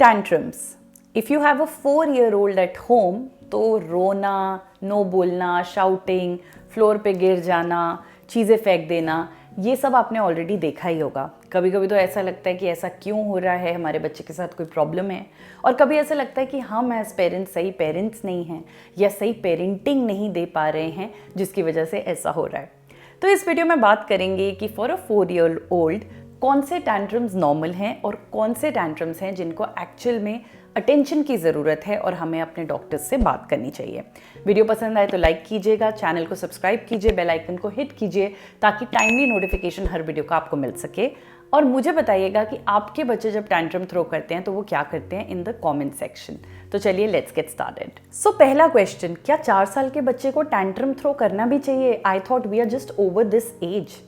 Tantrums. If you have a 4-year-old at home तो रोना, no बोलना, शाउटिंग, फ्लोर पे गिर जाना, चीज़ें फेंक देना, ये सब आपने ऑलरेडी देखा ही होगा। कभी कभी तो ऐसा लगता है कि ऐसा क्यों हो रहा है, हमारे बच्चे के साथ कोई प्रॉब्लम है। और कभी ऐसा लगता है कि हम एज पेरेंट्स सही पेरेंट्स नहीं हैं या सही पेरेंटिंग नहीं दे पा रहे हैं, जिसकी वजह से ऐसा हो रहा है। तो इस वीडियो में बात करेंगे कि फॉर अ 4-year-old कौन से टैंट्रम्स नॉर्मल हैं और कौन से टैंट्रम्स हैं जिनको एक्चुअल में अटेंशन की ज़रूरत है और हमें अपने डॉक्टर्स से बात करनी चाहिए। वीडियो पसंद आए तो लाइक कीजिएगा, चैनल को सब्सक्राइब कीजिए, बेल आइकन को हिट कीजिए ताकि टाइमली नोटिफिकेशन हर वीडियो का आपको मिल सके। और मुझे बताइएगा कि आपके बच्चे जब टैंट्रम थ्रो करते हैं तो वो क्या करते हैं इन द कमेंट सेक्शन। तो चलिए लेट्स गेट स्टार्टेड। सो पहला क्वेश्चन, क्या 4 साल के बच्चे को टैंट्रम थ्रो करना भी चाहिए? I thought we are just over this age.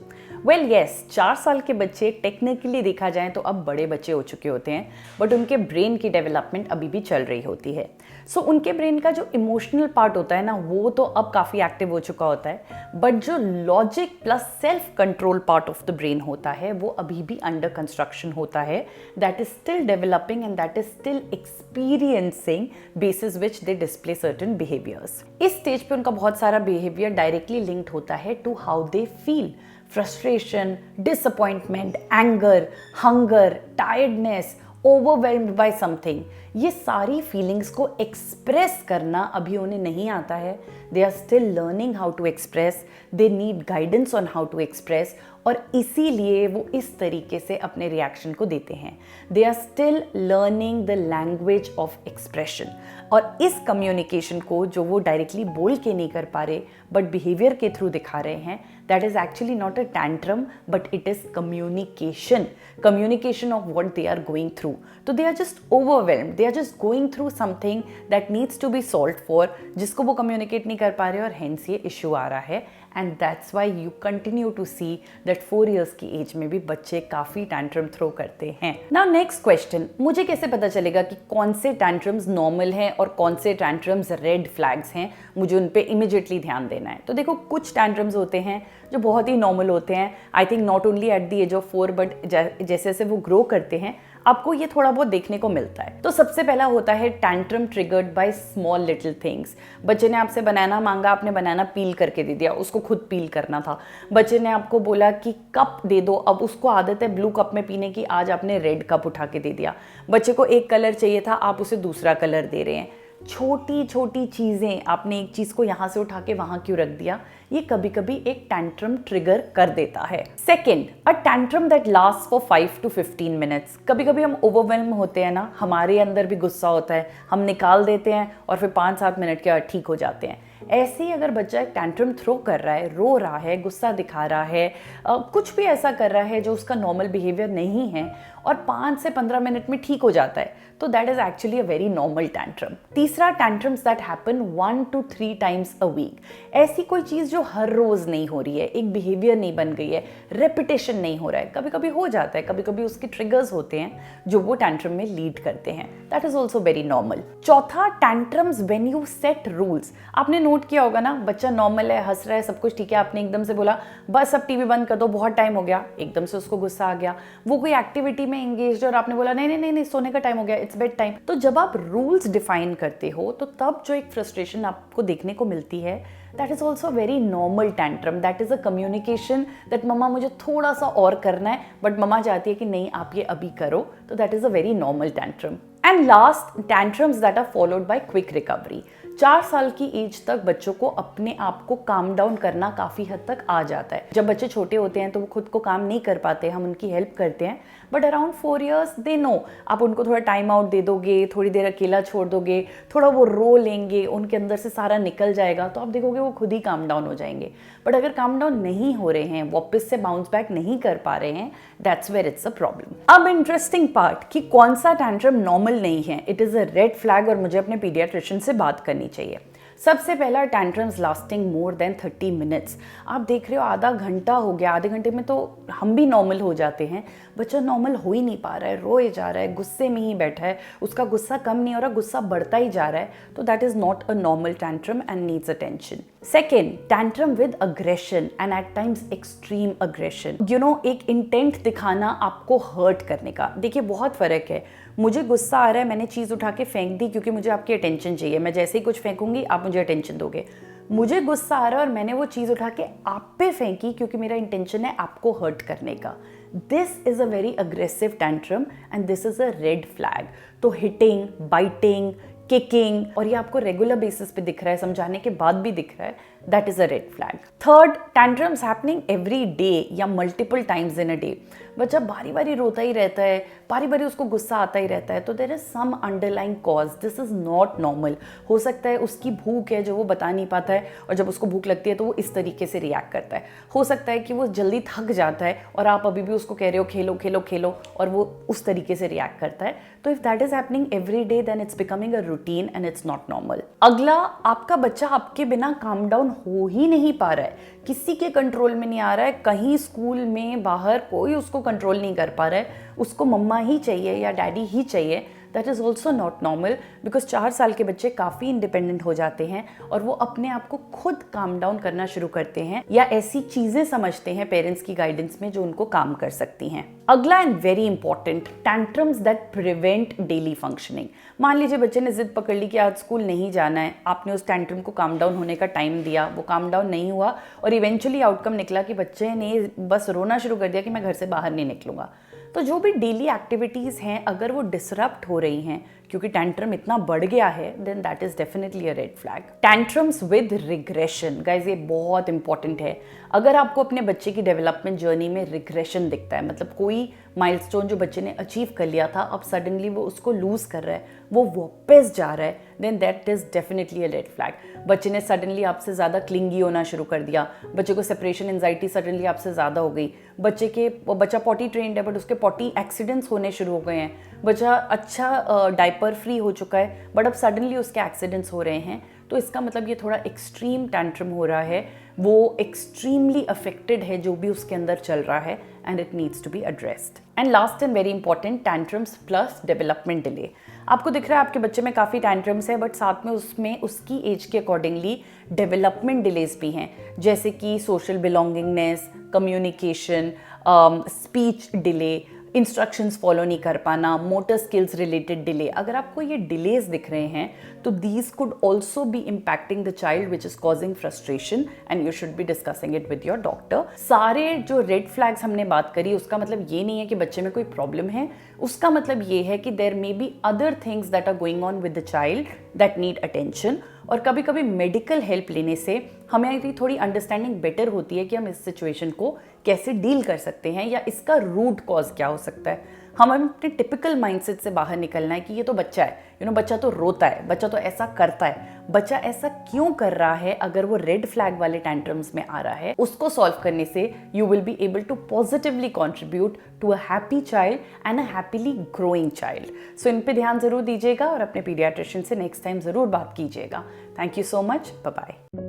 Well yes, 4 साल के बच्चे टेक्निकली देखा जाए तो अब बड़े बच्चे हो चुके होते हैं, बट उनके ब्रेन की डेवलपमेंट अभी भी चल रही होती है। सो उनके ब्रेन का जो इमोशनल पार्ट होता है ना, वो तो अब काफ़ी एक्टिव हो चुका होता है, बट जो logic plus self control part of the brain होता है वो अभी भी अंडर कंस्ट्रक्शन होता है। That is still developing and that is still experiencing basis which they display certain behaviours. इस स्टेज पे उनका बहुत सारा बिहेवियर डायरेक्टली लिंक्ड होता है to how they feel. Frustration, disappointment, anger, hunger, tiredness, overwhelmed by something, ये सारी feelings को एक्सप्रेस करना अभी उन्हें नहीं आता है। They are still learning how to express, they need guidance on how to express, और इसीलिए वो इस तरीके से अपने रिएक्शन को देते हैं। They are still learning the language of expression, और इस कम्युनिकेशन को जो वो डायरेक्टली बोल के नहीं कर पा रहे बट बिहेवियर के थ्रू दिखा रहे हैं, that is actually not a tantrum but it is communication of what they are going through. तो they are just overwhelmed, they are just going through something that needs to be solved for, जिसको वो communicate नहीं कर पा रहे और hence ये issue आ रहा है। And that's why you continue to see that 4 years की एज में भी बच्चे काफ़ी टैंट्रम थ्रो करते हैं। नाउ नेक्स्ट क्वेश्चन, मुझे कैसे पता चलेगा कि कौन से टैंट्रम्स नॉर्मल हैं और कौन से टैंट्रम्स रेड फ्लैग्स हैं? मुझे उन पे इमीडिएटली ध्यान देना है। तो देखो, कुछ टैंट्रम्स होते हैं जो बहुत ही नॉर्मल होते हैं। I think not only at the age of 4 but जैसे जैसे वो ग्रो करते हैं आपको ये थोड़ा बहुत देखने को मिलता है। तो सबसे पहला होता है tantrum triggered by small little things. बच्चे ने आपसे बनाना मांगा, आपने बनाना पील करके दे दिया, उसको खुद पील करना था। बच्चे ने आपको बोला कि कप दे दो, अब उसको आदत है ब्लू कप में पीने की, आज आपने रेड कप उठा के दे दिया। बच्चे को एक कलर चाहिए था, आप उसे दूसरा कलर दे रहे हैं। छोटी छोटी चीज़ें, आपने एक चीज़ को यहाँ से उठा के वहाँ क्यों रख दिया, ये कभी कभी एक टैंट्रम ट्रिगर कर देता है। Second, a tantrum that last for 5 to 15 minutes। कभी कभी हम ओवरवेल्म होते हैं ना, हमारे अंदर भी गुस्सा होता है, हम निकाल देते हैं और फिर 5-7 मिनट के बाद ठीक हो जाते हैं। ऐसे ही अगर बच्चा एक टैंट्रम थ्रो कर रहा है, रो रहा है, गुस्सा दिखा रहा है, कुछ भी ऐसा कर रहा है जो उसका नॉर्मल बिहेवियर नहीं है और 5 से 15 मिनट में ठीक हो जाता है, तो that is actually a very normal tantrum. तीसरा, tantrums that happen 1 to 3 times a week। ऐसी कोई चीज़ जो हर रोज़ नहीं हो रही है, एक बिहेवियर नहीं बन गई है, रेपिटेशन नहीं हो रहा है, कभी कभी हो जाता है, कभी कभी उसके ट्रिगर्स होते हैं जो वो टैंट्रम में लीड करते हैं। That is also very normal. चौथा, tantrums when you set rules. आपने नोट किया होगा ना, बच्चा नॉर्मल है, हंस रहा है, सब कुछ ठीक है, आपने एकदम से बोला बस अब टीवी बंद कर दो, बहुत टाइम हो गया, एकदम से उसको गुस्सा आ गया। वो कोई एक्टिविटी में एंगेज और आपने बोला नहीं नहीं नहीं नहीं, सोने का टाइम हो गया, इट्स बेड टाइम। तो जब आप रूल्स डिफाइन करते हो तो तब जो एक फ्रस्ट्रेशन आपको देखने को मिलती है, that is also very normal tantrum. That is a communication that मम्मा मुझे थोड़ा सा और करना है, बट मम्मा चाहती है कि नहीं आप ये अभी करो, तो that is a very normal tantrum. And last, tantrums that are followed by quick recovery. 4 साल की एज तक बच्चों को अपने आप को काम डाउन करना काफ़ी हद तक आ जाता है। जब बच्चे छोटे होते हैं तो वो खुद को काम नहीं कर पाते, हम उनकी हेल्प करते हैं, but around 4 years they know. आप उनको थोड़ा टाइम आउट दे दोगे, थोड़ी देर अकेला छोड़ दोगे, थोड़ा वो रो लेंगे, उनके अंदर से सारा निकल जाएगा, तो आप देखोगे वो खुद ही काम डाउन हो जाएंगे। बट अगर काम डाउन नहीं हो रहे हैं, वापस से बाउंस बैक नहीं कर पा रहे हैं, that's where it's a problem. अब इंटरेस्टिंग पार्ट कि कौन सा टैंट्रम नॉर्मल नहीं है, it is a red flag और मुझे अपने पीडियाट्रिशियन से बात करनी चाहिए। सबसे पहला, tantrums lasting more than 30 minutes। आप देख रहे हो आधा घंटा हो गया, आधे घंटे में तो हम भी नॉर्मल हो जाते हैं, बच्चा नॉर्मल हो ही नहीं पा रहा है, रोए जा रहा है, गुस्से में ही बैठा है, उसका गुस्सा कम नहीं हो रहा, गुस्सा बढ़ता ही जा रहा है, तो that is not a normal tantrum and needs attention. Second, tantrum with aggression and at times extreme aggression. एक इंटेंट दिखाना आपको हर्ट करने का। देखिए बहुत फर्क है, मुझे गुस्सा आ रहा है, मैंने चीज़ उठा के फेंक दी क्योंकि मुझे आपकी अटेंशन चाहिए, मैं जैसे ही कुछ फेंकूंगी आप मुझे अटेंशन दोगे। मुझे गुस्सा आ रहा है और मैंने वो चीज़ उठा के आप पे फेंकी क्योंकि मेरा इंटेंशन है आपको हर्ट करने का। This is a very aggressive tantrum and this is a red flag. तो हिटिंग, बाइटिंग, किकिंग, और ये आपको रेगुलर बेसिस पे दिख रहा है, समझाने के बाद भी दिख रहा है, that is a red flag. Third, tantrums happening every day या multiple times in a day. बच्चा बारी बारी रोता ही रहता है, बारी बारी उसको गुस्सा आता ही रहता है, तो there is some underlying cause, this is not normal. हो सकता है उसकी भूख है जो वो बता नहीं पाता है, और जब उसको भूख लगती है तो वो इस तरीके से रिएक्ट करता है। हो सकता है कि वो जल्दी थक जाता है और आप अभी भी उसको कह रहे हो खेलो खेलो खेलो, और वो उस तरीके से रिएक्ट करता है। तो if that is happening every day then it's becoming a routine and it's not normal. अगला, आपका बच्चा आपके बिना काम डाउन हो ही नहीं पा रहा है, किसी के कंट्रोल में नहीं आ रहा है, कहीं स्कूल में बाहर कोई उसको कंट्रोल नहीं कर पा रहा है, उसको मम्मा ही चाहिए या डैडी ही चाहिए। That is also not normal, because 4 साल के बच्चे काफ़ी इंडिपेंडेंट हो जाते हैं और वो अपने आप को खुद काम डाउन करना शुरू करते हैं या ऐसी चीज़ें समझते हैं पेरेंट्स की गाइडेंस में जो उनको काम कर सकती हैं। अगला and very important, tantrums that prevent daily functioning. मान लीजिए बच्चे ने जिद पकड़ ली कि आज स्कूल नहीं जाना है, आपने उस टैंट्रम को काम डाउन होने का टाइम दिया, वो काम डाउन नहीं हुआ और इवेंचुअली आउटकम निकला कि बच्चे ने बस रोना शुरू कर दिया कि मैं घर से बाहर नहीं निकलूंगा। तो जो भी डेली एक्टिविटीज़ हैं अगर वो डिसरप्ट हो रही हैं क्योंकि टैंट्रम इतना बढ़ गया है, then that is definitely a red flag. Tantrums with regression, guys ये बहुत इंपॉर्टेंट है। अगर आपको अपने बच्चे की डेवलपमेंट जर्नी में रिग्रेशन दिखता है, मतलब कोई माइलस्टोन जो बच्चे ने अचीव कर लिया था अब सडनली वो उसको लूज कर रहा है, वो वापस जा रहा है, then that is definitely a red flag. बच्चे ने सडनली आपसे ज़्यादा क्लिंगी होना शुरू कर दिया, बच्चे को सेपरेशन एंजाइटी सडनली आपसे ज़्यादा हो गई, बच्चा पॉटी ट्रेंड है बट उसके पॉटी एक्सीडेंट्स होने शुरू हो गए हैं, बच्चा अच्छा डायपर फ्री हो चुका है बट अब सडनली उसके एक्सीडेंट्स हो रहे हैं, तो इसका मतलब ये थोड़ा एक्सट्रीम टैंट्रम हो रहा है, वो एक्सट्रीमली अफेक्टेड है जो भी उसके अंदर चल रहा है and it needs to be addressed. And last and very important, tantrums plus development delay. आपको दिख रहा है आपके बच्चे में काफ़ी टैंट्रम्स है बट साथ में उसमें उसकी एज के अकॉर्डिंगली डेवलपमेंट डिलेज भी हैं, जैसे कि social belongingness, communication, speech delay, instructions follow नहीं कर पाना, मोटर स्किल्स रिलेटेड डिले। अगर आपको ये डिलेज दिख रहे हैं तो these could also be impacting the child which is causing frustration and you should be discussing it with your doctor. सारे जो रेड फ्लैग्स हमने बात करी उसका मतलब ये नहीं है कि बच्चे में कोई प्रॉब्लम है, उसका मतलब ये है कि there may be other things that are going on with the child that need attention. और कभी कभी मेडिकल हेल्प लेने से हमें थोड़ी अंडरस्टैंडिंग बेटर होती है कि हम इस सिचुएशन को कैसे डील कर सकते हैं या इसका रूट कॉज क्या हो सकता है। हमें अपने टिपिकल माइंडसेट से बाहर निकलना है कि ये तो बच्चा है, बच्चा तो रोता है, बच्चा तो ऐसा करता है, बच्चा ऐसा क्यों कर रहा है, अगर वो रेड फ्लैग वाले टैंट्रम्स में आ रहा है उसको सॉल्व करने से you will be able to positively contribute to a happy child and a happily growing child. So इन पे ध्यान जरूर दीजिएगा और अपने पीडियाट्रिशियन से नेक्स्ट टाइम जरूर बात कीजिएगा। Thank you so much, bye bye.